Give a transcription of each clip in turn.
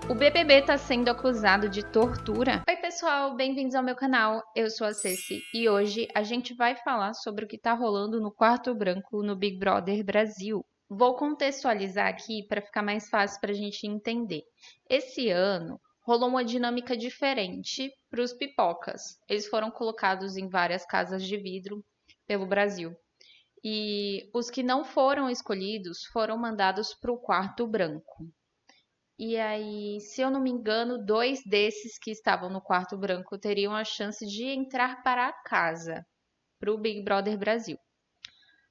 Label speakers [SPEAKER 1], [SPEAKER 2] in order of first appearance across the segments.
[SPEAKER 1] O BBB tá sendo acusado de tortura? Oi pessoal, bem-vindos ao meu canal, eu sou a Ceci e hoje a gente vai falar sobre o que tá rolando no Quarto Branco no Big Brother Brasil. Vou contextualizar aqui para ficar mais fácil para a gente entender. Esse ano rolou uma dinâmica diferente para os pipocas. Eles foram colocados em várias casas de vidro pelo Brasil. E os que não foram escolhidos foram mandados para o Quarto Branco. E aí, se eu não me engano, 2 desses que estavam no Quarto Branco teriam a chance de entrar para a casa, para o Big Brother Brasil.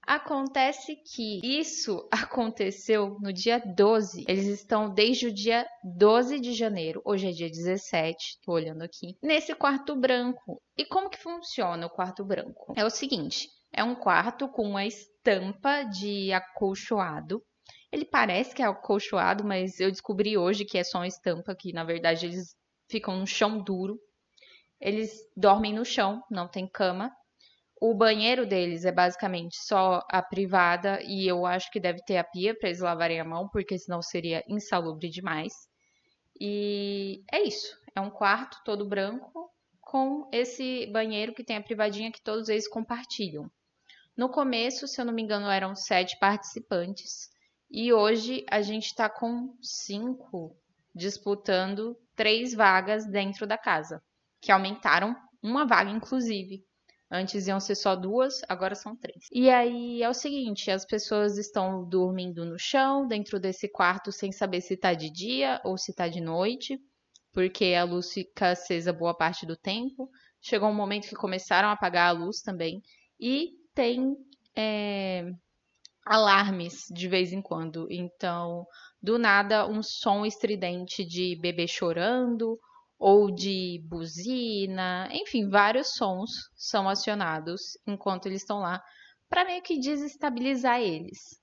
[SPEAKER 1] Acontece que isso aconteceu no dia 12. Eles estão desde o dia 12 de janeiro. Hoje é dia 17, tô olhando aqui. Nesse quarto branco. E como que funciona o quarto branco? É o seguinte, é um quarto com uma estampa de acolchoado. Ele parece que é acolchoado, mas eu descobri hoje que é só uma estampa, que na verdade eles ficam no chão duro. Eles dormem no chão, não tem cama. O banheiro deles é basicamente só a privada e eu acho que deve ter a pia para eles lavarem a mão, porque senão seria insalubre demais. E é isso. É um quarto todo branco com esse banheiro que tem a privadinha que todos eles compartilham. No começo, se eu não me engano, eram 7 participantes. E hoje a gente está com 5 disputando 3 vagas dentro da casa, que aumentaram uma vaga, inclusive. Antes iam ser só 2, agora são 3. E aí é o seguinte, as pessoas estão dormindo no chão, dentro desse quarto, sem saber se tá de dia ou se tá de noite, porque a luz fica acesa boa parte do tempo. Chegou um momento que começaram a apagar a luz também. E tem alarmes de vez em quando. Então, do nada, um som estridente de bebê chorando ou de buzina, enfim, vários sons são acionados enquanto eles estão lá para meio que desestabilizar eles.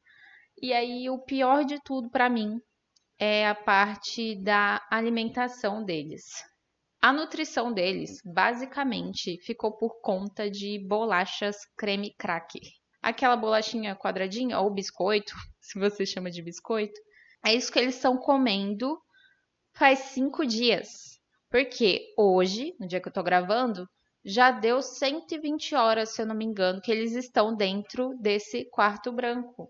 [SPEAKER 1] E aí, o pior de tudo para mim é a parte da alimentação deles. A nutrição deles, basicamente, ficou por conta de bolachas creme cracker. Aquela bolachinha quadradinha, ou biscoito, se você chama de biscoito, é isso que eles estão comendo faz 5 dias. Porque hoje, no dia que eu tô gravando, já deu 120 horas, se eu não me engano, que eles estão dentro desse quarto branco.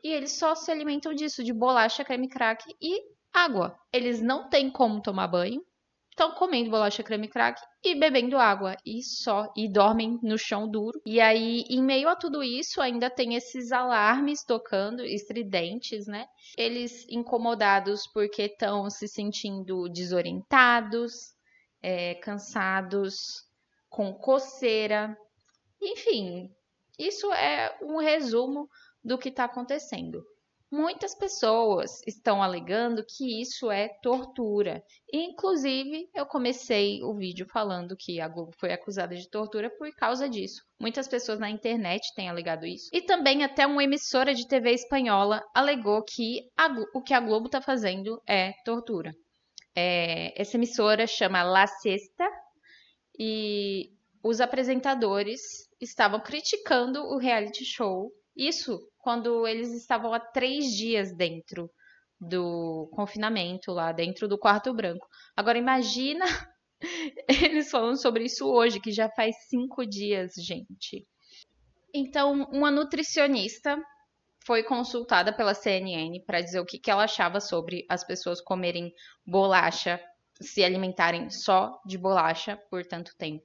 [SPEAKER 1] E eles só se alimentam disso, de bolacha, creme crack e água. Eles não têm como tomar banho, estão comendo bolacha creme crack e bebendo água e só, e dormem no chão duro. E aí, em meio a tudo isso, ainda tem esses alarmes tocando, estridentes, né? Eles incomodados porque estão se sentindo desorientados, cansados, com coceira. Enfim, isso é um resumo do que está acontecendo. Muitas pessoas estão alegando que isso é tortura. Inclusive, eu comecei o vídeo falando que a Globo foi acusada de tortura por causa disso. Muitas pessoas na internet têm alegado isso. E também até uma emissora de TV espanhola alegou que o que a Globo está fazendo é tortura. Essa emissora chama La Sexta e os apresentadores estavam criticando o reality show. Isso quando eles estavam há 3 dias dentro do confinamento, lá dentro do quarto branco. Agora imagina eles falando sobre isso hoje, que já faz 5 dias, gente. Então, uma nutricionista foi consultada pela CNN para dizer o que ela achava sobre as pessoas comerem bolacha, se alimentarem só de bolacha por tanto tempo.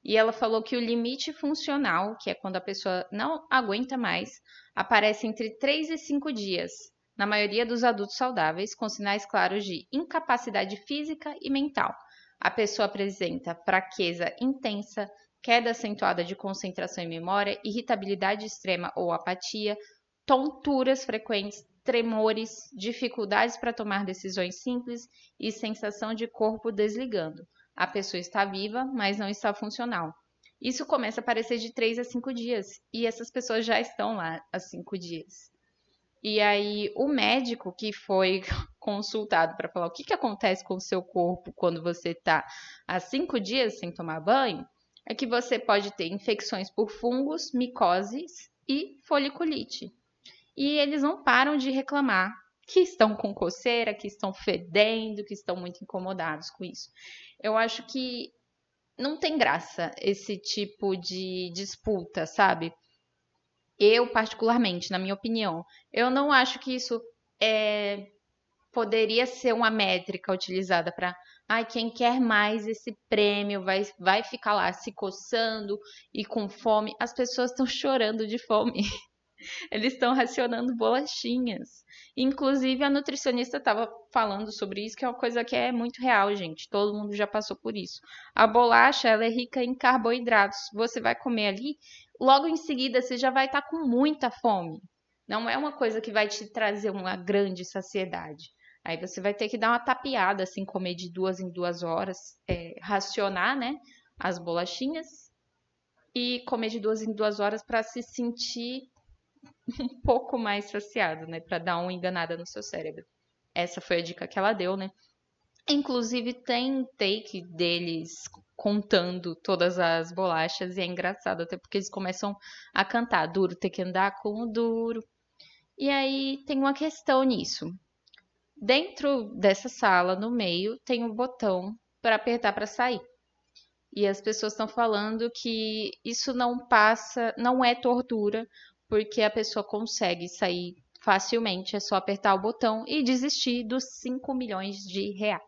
[SPEAKER 1] E ela falou que o limite funcional, que é quando a pessoa não aguenta mais, aparece entre 3 e 5 dias, na maioria dos adultos saudáveis, com sinais claros de incapacidade física e mental. A pessoa apresenta fraqueza intensa, queda acentuada de concentração e memória, irritabilidade extrema ou apatia, tonturas frequentes, tremores, dificuldades para tomar decisões simples e sensação de corpo desligando. A pessoa está viva, mas não está funcional. Isso começa a aparecer de 3 a 5 dias. E essas pessoas já estão lá há 5 dias. E aí, o médico que foi consultado para falar o que acontece com o seu corpo quando você está há 5 dias sem tomar banho, é que você pode ter infecções por fungos, micoses e foliculite. E eles não param de reclamar que estão com coceira, que estão fedendo, que estão muito incomodados com isso. Eu acho que não tem graça esse tipo de disputa, sabe? Eu, particularmente, na minha opinião, eu não acho que isso poderia ser uma métrica utilizada para, ai, quem quer mais esse prêmio vai ficar lá se coçando e com fome. As pessoas estão chorando de fome. Eles estão racionando bolachinhas. Inclusive, a nutricionista estava falando sobre isso, que é uma coisa que é muito real, gente. Todo mundo já passou por isso. A bolacha, ela é rica em carboidratos. Você vai comer ali, logo em seguida você já vai estar com muita fome. Não é uma coisa que vai te trazer uma grande saciedade. Aí você vai ter que dar uma tapeada, assim, comer de 2 em 2 horas, racionar, né, as bolachinhas e comer de 2 em 2 horas para se sentir um pouco mais saciado, né? Para dar uma enganada no seu cérebro. Essa foi a dica que ela deu, né? Inclusive tem take deles contando todas as bolachas e é engraçado até porque eles começam a cantar duro tem que andar com o duro. E aí tem uma questão nisso. Dentro dessa sala, no meio, tem um botão para apertar para sair. E as pessoas estão falando que isso não passa, não é tortura, porque a pessoa consegue sair facilmente, é só apertar o botão e desistir dos 5 milhões de reais.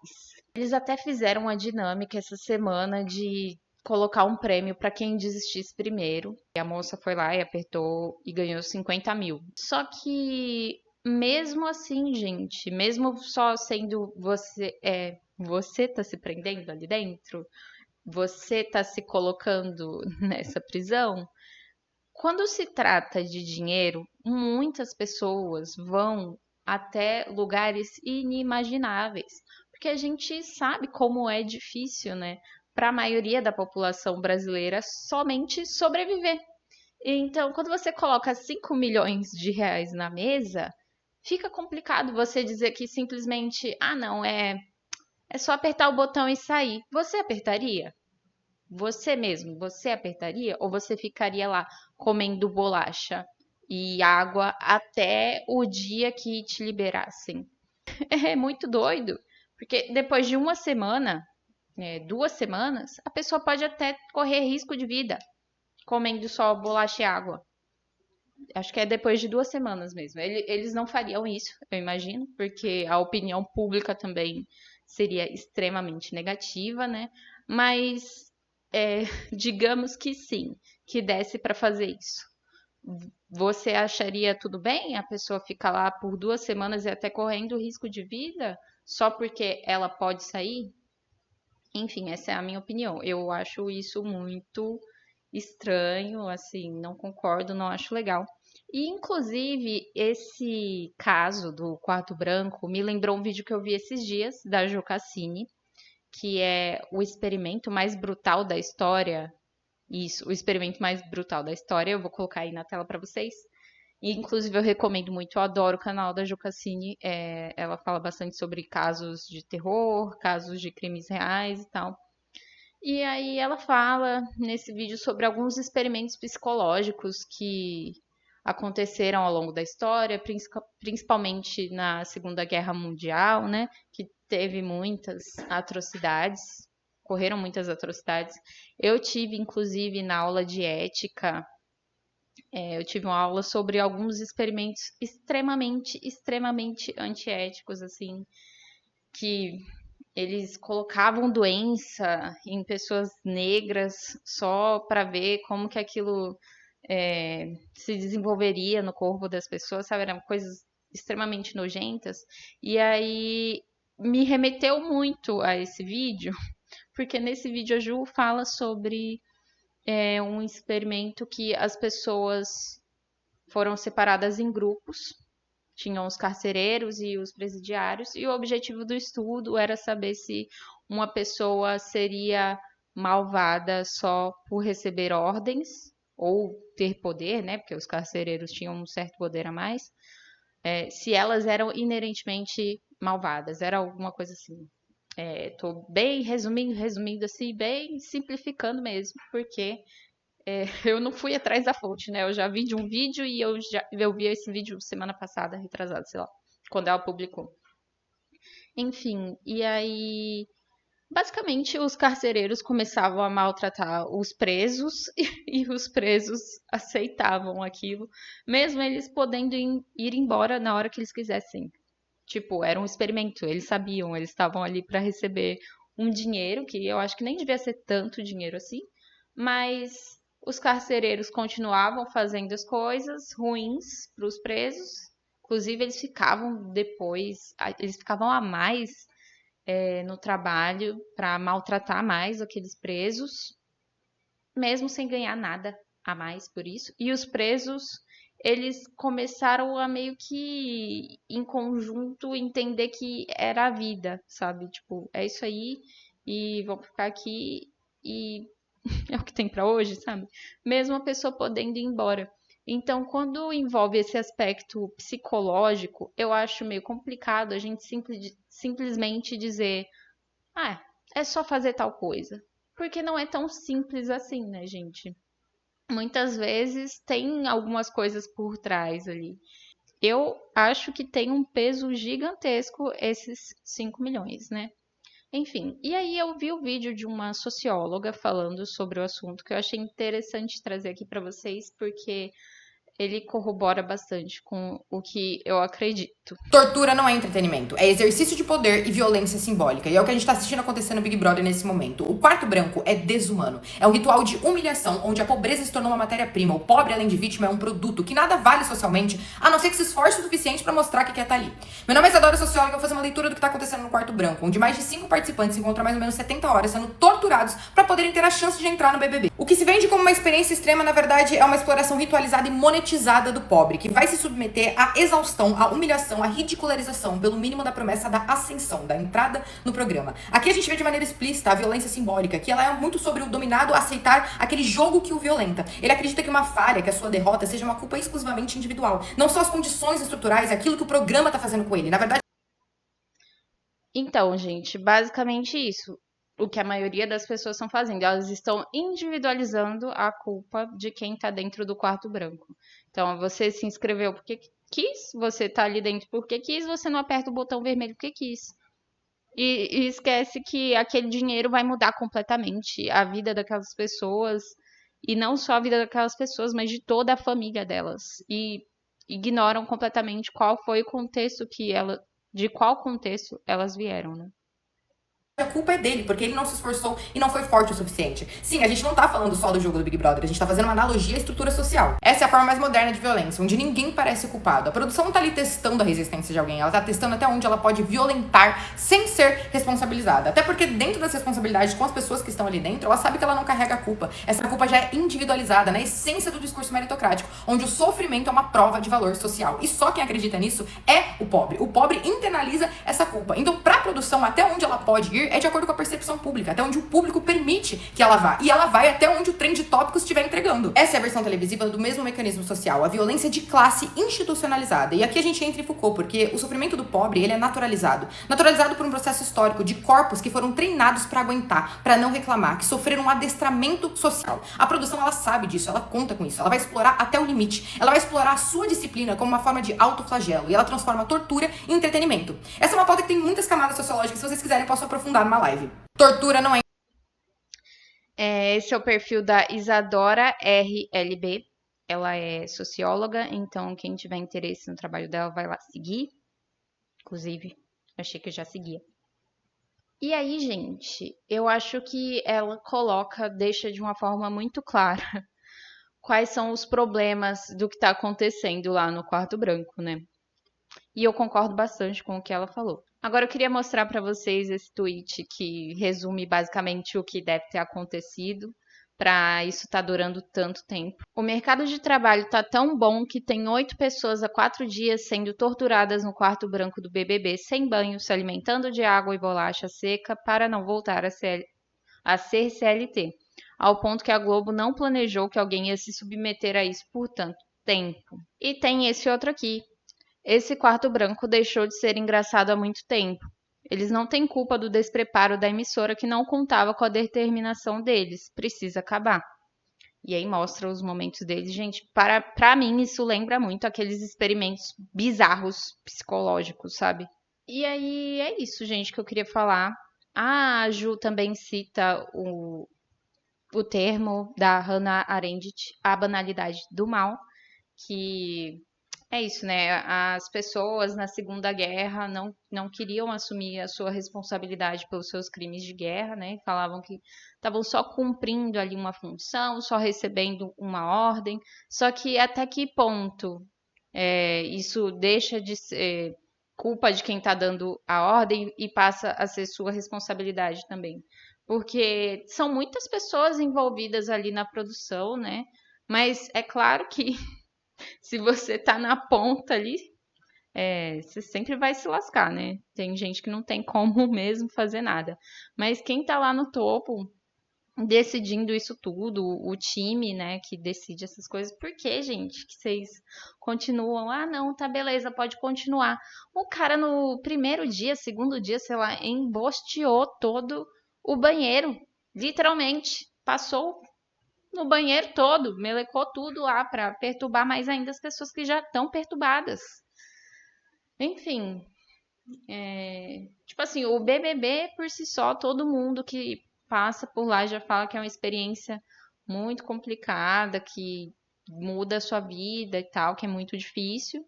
[SPEAKER 1] Eles até fizeram uma dinâmica essa semana de colocar um prêmio para quem desistisse primeiro. E a moça foi lá e apertou e ganhou 50 mil. Só que, mesmo assim, gente, mesmo só sendo você, você tá se prendendo ali dentro, você tá se colocando nessa prisão, quando se trata de dinheiro, muitas pessoas vão até lugares inimagináveis, porque a gente sabe como é difícil, né, para a maioria da população brasileira somente sobreviver. Então, quando você coloca 5 milhões de reais na mesa, fica complicado você dizer que simplesmente, ah, não, é só apertar o botão e sair. Você apertaria? Você mesmo, você apertaria ou você ficaria lá comendo bolacha e água até o dia que te liberassem? É muito doido, porque depois de uma semana, 2 semanas, a pessoa pode até correr risco de vida comendo só bolacha e água. Acho que é depois de 2 semanas mesmo. Eles não fariam isso, eu imagino, porque a opinião pública também seria extremamente negativa, né? Mas digamos que sim, que desse para fazer isso. Você acharia tudo bem a pessoa ficar lá por 2 semanas e até correndo risco de vida só porque ela pode sair? Enfim, essa é a minha opinião. Eu acho isso muito estranho, assim, não concordo, não acho legal. E, inclusive, esse caso do quarto branco me lembrou um vídeo que eu vi esses dias da Jo Cassini, que é o experimento mais brutal da história. Isso, o experimento mais brutal da história. Eu vou colocar aí na tela para vocês. E, inclusive, eu recomendo muito, eu adoro o canal da Jo Cassini. Ela fala bastante sobre casos de terror, casos de crimes reais e tal. E aí ela fala nesse vídeo sobre alguns experimentos psicológicos que aconteceram ao longo da história, principalmente na Segunda Guerra Mundial, né? Que teve muitas atrocidades, ocorreram muitas atrocidades. Eu tive, inclusive, na aula de ética, eu tive uma aula sobre alguns experimentos extremamente antiéticos, assim, que eles colocavam doença em pessoas negras só para ver como que aquilo se desenvolveria no corpo das pessoas, sabe? Eram coisas extremamente nojentas. E aí me remeteu muito a esse vídeo, porque nesse vídeo a Ju fala sobre um experimento que as pessoas foram separadas em grupos. Tinham os carcereiros e os presidiários, e o objetivo do estudo era saber se uma pessoa seria malvada só por receber ordens ou ter poder, né? Porque os carcereiros tinham um certo poder a mais, se elas eram inerentemente malvadas. Era alguma coisa assim. Tô bem resumindo assim, bem simplificando mesmo, porque eu não fui atrás da fonte, né? Eu já vi de um vídeo e eu vi esse vídeo semana passada, retrasado, sei lá. quando ela publicou. Enfim, e aí basicamente, os carcereiros começavam a maltratar os presos e os presos aceitavam aquilo, mesmo eles podendo ir embora na hora que eles quisessem. Tipo, era um experimento, eles sabiam, eles estavam ali para receber um dinheiro, que eu acho que nem devia ser tanto dinheiro assim, mas os carcereiros continuavam fazendo as coisas ruins para os presos. Inclusive, eles ficavam depois, eles ficavam a mais no trabalho para maltratar mais aqueles presos, mesmo sem ganhar nada a mais por isso. E os presos, eles começaram a meio que em conjunto entender que era a vida, sabe? Tipo, é isso aí e vão ficar aqui e é o que tem para hoje, sabe? Mesmo a pessoa podendo ir embora. Então, quando envolve esse aspecto psicológico, eu acho meio complicado a gente simplesmente dizer ah, é só fazer tal coisa. Porque não é tão simples assim, né, gente? Muitas vezes tem algumas coisas por trás ali. Eu acho que tem um peso gigantesco esses 5 milhões, né? Enfim, e aí eu vi o vídeo de uma socióloga falando sobre o assunto que eu achei interessante trazer aqui para vocês, porque ele corrobora bastante com o que eu acredito.
[SPEAKER 2] Tortura não é entretenimento, é exercício de poder e violência simbólica. E é o que a gente tá assistindo acontecer no Big Brother nesse momento. O quarto branco é desumano. É um ritual de humilhação onde a pobreza se tornou uma matéria-prima. O pobre, além de vítima, é um produto que nada vale socialmente, a não ser que se esforce o suficiente pra mostrar que quer estar ali. Meu nome é Isadora, socióloga, e eu vou fazer uma leitura do que tá acontecendo no quarto branco, onde mais de 5 participantes se encontram há mais ou menos 70 horas sendo torturados pra poderem ter a chance de entrar no BBB. O que se vende como uma experiência extrema, na verdade, é uma exploração ritualizada e monetizada do pobre, que vai se submeter à exaustão, à humilhação, à ridicularização, pelo mínimo da promessa da ascensão, da entrada no programa. Aqui a gente vê de maneira explícita a violência simbólica, que ela é muito sobre o dominado aceitar aquele jogo que o violenta. Ele acredita que uma falha, que a sua derrota, seja uma culpa exclusivamente individual. Não são as condições estruturais, aquilo que o programa tá fazendo com ele. Na verdade,
[SPEAKER 1] Então, gente, basicamente isso. O que a maioria das pessoas estão fazendo. Elas estão individualizando a culpa de quem está dentro do quarto branco. Então, você se inscreveu porque quis, você está ali dentro porque quis, você não aperta o botão vermelho porque quis. E esquece que aquele dinheiro vai mudar completamente a vida daquelas pessoas. E não só a vida daquelas pessoas, mas de toda a família delas. E ignoram completamente qual foi o contexto de qual contexto elas vieram, né?
[SPEAKER 2] a culpa é dele, porque ele não se esforçou e não foi forte o suficiente. Sim, a gente não tá falando só do jogo do Big Brother, a gente tá fazendo uma analogia à estrutura social. Essa é a forma mais moderna de violência, onde ninguém parece culpado. A produção não tá ali testando a resistência de alguém, ela tá testando até onde ela pode violentar sem ser responsabilizada. Até porque dentro das responsabilidades com as pessoas que estão ali dentro, ela sabe que ela não carrega a culpa. Essa culpa já é individualizada, na essência do discurso meritocrático, onde o sofrimento é uma prova de valor social. E só quem acredita nisso é o pobre. O pobre internaliza essa culpa. Então, pra produção, até onde ela pode ir, é de acordo com a percepção pública, até onde o público permite que ela vá. E ela vai até onde o trem de tópicos estiver entregando. Essa é a versão televisiva do mesmo mecanismo social, a violência de classe institucionalizada. E aqui a gente entra em Foucault, porque o sofrimento do pobre, ele é naturalizado. Naturalizado por um processo histórico de corpos que foram treinados para aguentar, para não reclamar, que sofreram um adestramento social. A produção, ela sabe disso, ela conta com isso, ela vai explorar até o limite. Ela vai explorar a sua disciplina como uma forma de autoflagelo, e ela transforma a tortura em entretenimento. Essa é uma pauta que tem muitas camadas sociológicas, se vocês quiserem eu posso aprofundar numa live. Tortura não é
[SPEAKER 1] Esse é o perfil da Isadora RLB. Ela é socióloga, então quem tiver interesse no trabalho dela vai lá seguir. Inclusive, achei que eu já seguia. E aí, gente, eu acho que ela deixa de uma forma muito clara quais são os problemas do que está acontecendo lá no quarto branco, né? E eu concordo bastante com o que ela falou. Agora eu queria mostrar para vocês esse tweet que resume basicamente o que deve ter acontecido para isso estar durando tanto tempo. O mercado de trabalho está tão bom que tem 8 pessoas há 4 dias sendo torturadas no quarto branco do BBB sem banho, se alimentando de água e bolacha seca para não voltar a ser CLT, ao ponto que a Globo não planejou que alguém ia se submeter a isso por tanto tempo. E tem esse outro aqui. Esse quarto branco deixou de ser engraçado há muito tempo. Eles não têm culpa do despreparo da emissora que não contava com a determinação deles. Precisa acabar. E aí mostra os momentos deles. Gente, pra mim isso lembra muito aqueles experimentos bizarros psicológicos, sabe? E aí é isso, gente, que eu queria falar. A Ju também cita o termo da Hannah Arendt, a banalidade do mal, que é isso, né? As pessoas na Segunda Guerra não queriam assumir a sua responsabilidade pelos seus crimes de guerra, né? Falavam que estavam só cumprindo ali uma função, só recebendo uma ordem. Só que até que ponto isso deixa de ser culpa de quem está dando a ordem e passa a ser sua responsabilidade também? Porque são muitas pessoas envolvidas ali na produção, né? Mas é claro que se você tá na ponta ali, você sempre vai se lascar, né? Tem gente que não tem como mesmo fazer nada. Mas quem tá lá no topo, decidindo isso tudo, o time, né, que decide essas coisas, por que, gente, que vocês continuam? Ah, não, tá beleza, pode continuar. O cara no primeiro dia, segundo dia, sei lá, embosteou todo o banheiro, literalmente. Passou no banheiro todo, melecou tudo lá pra perturbar mais ainda as pessoas que já estão perturbadas. Enfim, tipo assim, o BBB por si só, todo mundo que passa por lá já fala que é uma experiência muito complicada, que muda a sua vida e tal, que é muito difícil.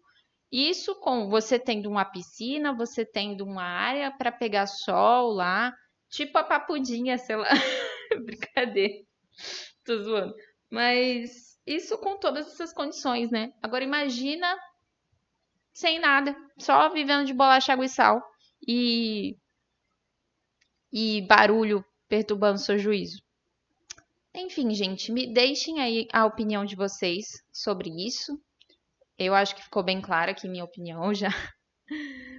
[SPEAKER 1] Isso com você tendo uma piscina, você tendo uma área para pegar sol lá, tipo a Papudinha, sei lá. Brincadeira. Tô zoando. Mas isso com todas essas condições, né? Agora imagina sem nada, só vivendo de bolacha, água e sal e, e barulho perturbando seu juízo. Enfim, gente, me deixem aí a opinião de vocês sobre isso. Eu acho que ficou bem clara aqui minha opinião já.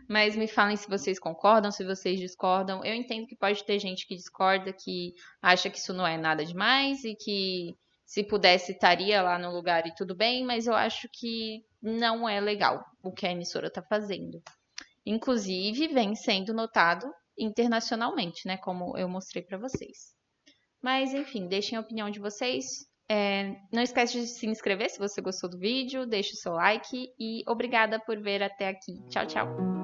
[SPEAKER 1] Mas me falem se vocês concordam, se vocês discordam. Eu entendo que pode ter gente que discorda, que acha que isso não é nada demais e que se pudesse estaria lá no lugar e tudo bem, mas eu acho que não é legal o que a emissora está fazendo. Inclusive, vem sendo notado internacionalmente, né? Como eu mostrei para vocês. Mas, enfim, deixem a opinião de vocês. Não esquece de se inscrever se você gostou do vídeo, deixe o seu like e obrigada por ver até aqui. Tchau, tchau!